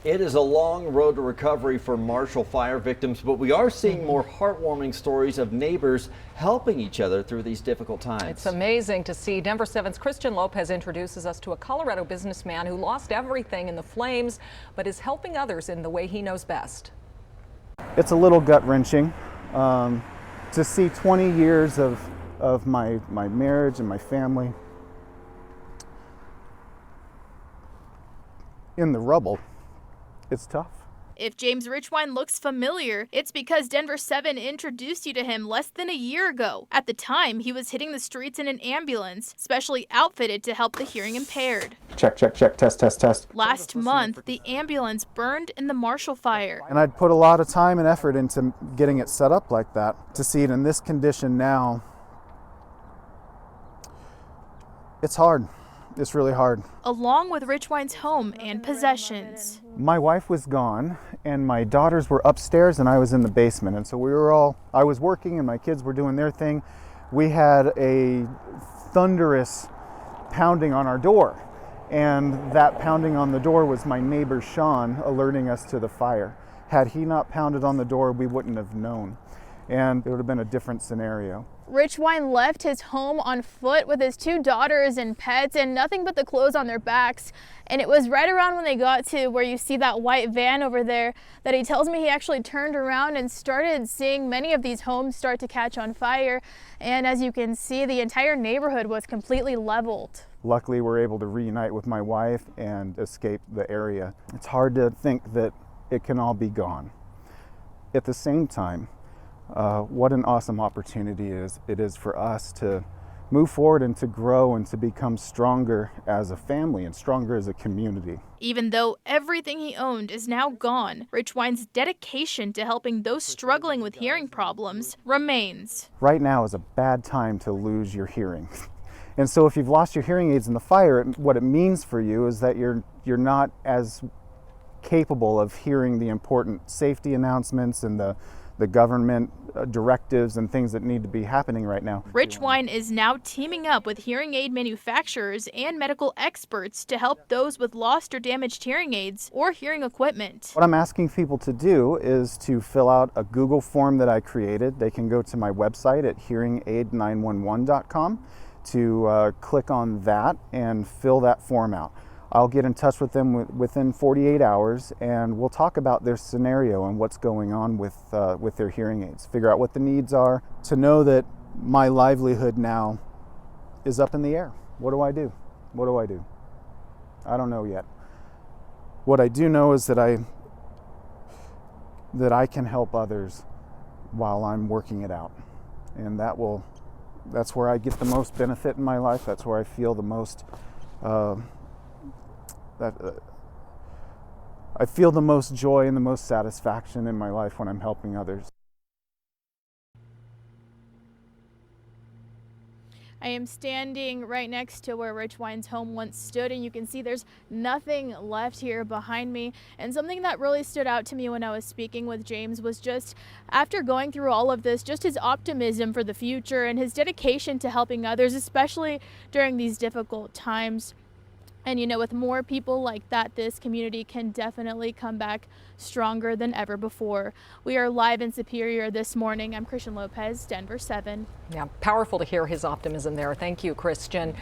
It is a long road to recovery for Marshall fire victims, but we are seeing more heartwarming stories of neighbors helping each other through these difficult times. It's amazing to see. Denver 7's Christian Lopez introduces us to a Colorado businessman who lost everything in the flames, but is helping others in the way he knows best. It's a little gut-wrenching to see 20 years of my marriage and my family in the rubble. It's tough. If James Richwine looks familiar, it's because Denver 7 introduced you to him less than a year ago. At the time, he was hitting the streets in an ambulance, specially outfitted to help the hearing impaired. Check, check, check, test, test, test. Last month, the ambulance burned in the Marshall fire. And I'd put a lot of time and effort into getting it set up like that. To see it in this condition now, it's hard. It's really hard. Along with Richwine's home and possessions. My wife was gone and my daughters were upstairs and I was in the basement. And so I was working and my kids were doing their thing. We had a thunderous pounding on our door. And that pounding on the door was my neighbor Sean alerting us to the fire. Had he not pounded on the door, we wouldn't have known. And it would have been a different scenario. Richwine left his home on foot with his 2 daughters and pets and nothing but the clothes on their backs. And it was right around when they got to where you see that white van over there that he tells me he actually turned around and started seeing many of these homes start to catch on fire. And as you can see, the entire neighborhood was completely leveled. Luckily, we're able to reunite with my wife and escape the area. It's hard to think that it can all be gone. At the same time, what an awesome opportunity it is for us to move forward and to grow and to become stronger as a family and stronger as a community. Even though everything he owned is now gone, Richwine's dedication to helping those struggling with hearing problems remains. Right now is a bad time to lose your hearing. And so if you've lost your hearing aids in the fire, what it means for you is that you're not as capable of hearing the important safety announcements and the government directives and things that need to be happening right now. Richwine is now teaming up with hearing aid manufacturers and medical experts to help those with lost or damaged hearing aids or hearing equipment. What I'm asking people to do is to fill out a Google form that I created. They can go to my website at hearingaid911.com to click on that and fill that form out. I'll get in touch with them within 48 hours and we'll talk about their scenario and what's going on with their hearing aids, figure out what the needs are. To know that my livelihood now is up in the air. What do I do? What do I do? I don't know yet. What I do know is that I can help others while I'm working it out. And that's where I get the most benefit in my life. That's where I feel the most I feel the most joy and the most satisfaction in my life when I'm helping others. I am standing right next to where Richwine's home once stood, and you can see there's nothing left here behind me. And something that really stood out to me when I was speaking with James was just after going through all of this, just his optimism for the future and his dedication to helping others, especially during these difficult times. And you know, with more people like that, this community can definitely come back stronger than ever before. We are live in Superior this morning. I'm Christian Lopez, Denver 7. Yeah, powerful to hear his optimism there. Thank you, Christian.